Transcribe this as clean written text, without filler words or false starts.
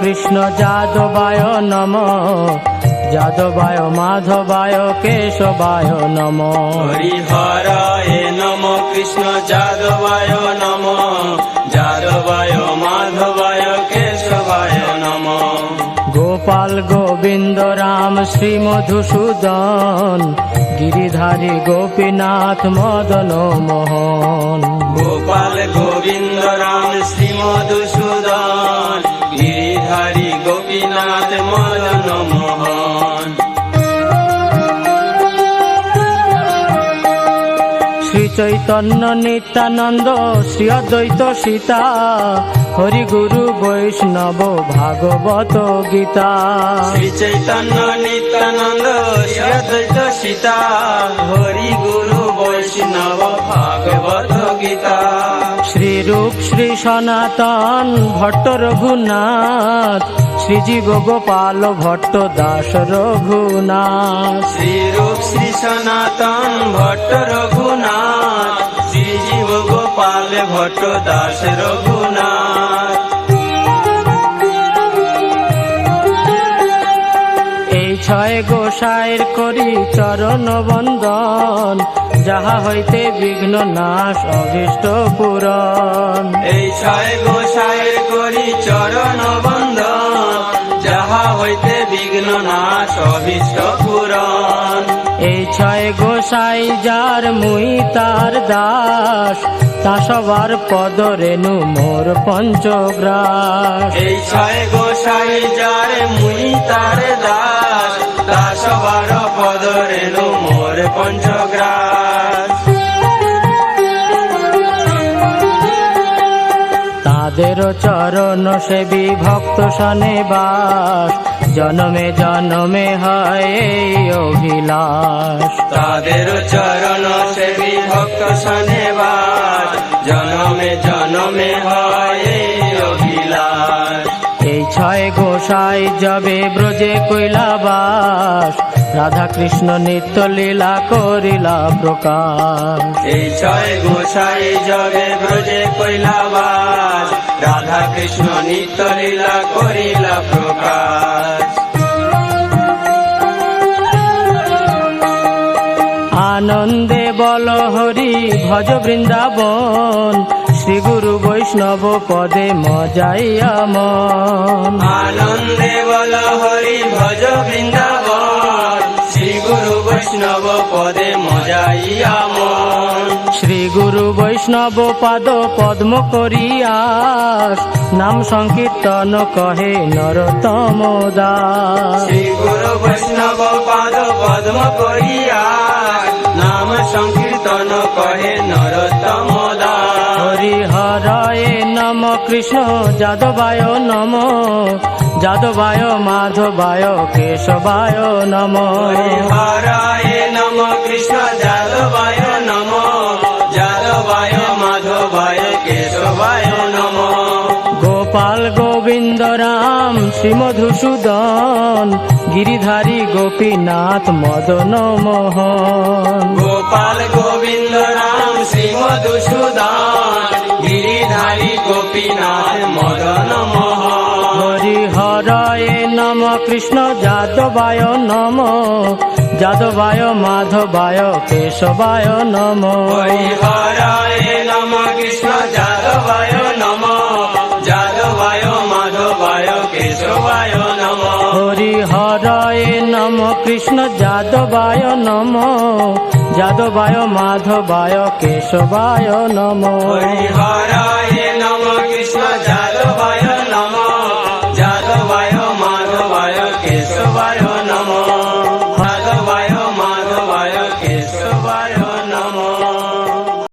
কৃষ্ণ যাদবায় নমঃ, যাদবায় মাধবায় কেশবায় নমঃ। হরিহরায় নমঃ কৃষ্ণ যাদবায় নমঃ, যাদবায় মাধবায় কেশবায় নমঃ। গোপাল গোবিন্দ রাম শ্রী মধুসূদন, গিরিধারী গোপীনাথ মদন মোহন। গোপাল গোবিন্দ রাম শ্রী মধুসূদন, গিরিধারী গোপীনাথ মদন মোহন। শ্রী চৈতন্য নিত্যানন্দ শ্রী অদ্বৈত সীতা, হরি গুরু বৈষ্ণব ভাগবত গীতা। শ্রী চৈতন্য নিত্যানন্দ শ্রী অদ্বৈত সীতা, হরি গুরু বৈষ্ণব ভাগবত গীতা। শ্রী রূপ শ্রী সনাতন ভট্ট রঘুনাথ, শ্রীজীব গোপাল ভট্ট দাস রঘুনাথ। শ্রী রূপ শ্রী সনাতন ভট্ট রঘুনাথ, শ্রীজীব গোপাল ভট্ট দাস রঘুনাথ। এই ছয় গোসাইর করি চরণ বন্দন, যাহা হইতে বিঘ্ন নাশ অভীষ্ট পূরণ। এই ছয় গোসাইয়ের করি চরণ বন্দন, যাহা হইতে বিঘ্ন নাশ অভীষ্ট পূরণ। এই ছয় গোসাই যার মুই তার দাস, তা সবার পদ রেণু মোর পঞ্চগ্রাস। এই ছয় গোসাই যার মুই তার দাস, তা সবার পদ রেণু মোর পঞ্চগ্রাস। তাদের চরণ সেবী ভক্ত সনে বাস, জনমে জনমে হয় এই অভিলাষ। তাদের চরণ সেবী ভক্ত সনে বাস, জনমে জনমে হয় এই অভিলাষ। এই ছয় গোসাই যবে ব্রজে কৈলাবাস, রাধা কৃষ্ণ নিত্য লীলা করিলা প্রকাশ। এই ছয় গোসাই যবে ব্রজে কৈলাবাস, রাধা কৃষ্ণ নিত্য লীলা করিলা প্রকাশ। আনন্দে বল হরি ভজ বৃন্দাবন, শ্রী গুরু বৈষ্ণব পদে মজাইয়া মন। আনন্দে বল হরি ভজ বৃন্দাবন, শ্রী গুরু বৈষ্ণব পদে মজাইয়া মন। শ্রী গুরু বৈষ্ণব পাদ পদ্ম করিয়াস, নাম সংকীর্তন কহে নরোত্তম দাস। শ্রী গুরু বৈষ্ণব পাদ পদ্ম করিয়াস, নাম সংকীর্তন কহে নরোত্তম দাস। হরিহরায় নম কৃষ্ণ যাদবায় নম, যাদবায় মাধবায় কেশবায় নম। হরিহরায় নম কৃষ্ণ যাদবায় নম, যাদবায় মাধবায় কেশবায় নম। গোপাল গোবিন্দ রাম শ্রী মধুসূদন, গিরিধারী গোপীনাথ মদন মোহন। গোপাল গোবিন্দ রাম শ্রী মধুসূদন, গিরিধারী গোপীনাথ মদন মোহন। হরিহরায় নম কৃষ্ণ যাদবায় নম, যাদবায় মাধবায় কেশবায় নম। হরিহরায় নম কৃষ্ণ যাদবায় নম, যাদবায় মাধবায় কেশবায় নম। হরিহরায় নম কৃষ্ণ যাদবায় নম, যাদবায় মাধবায় কেশবায় নম। হরিহরায় নম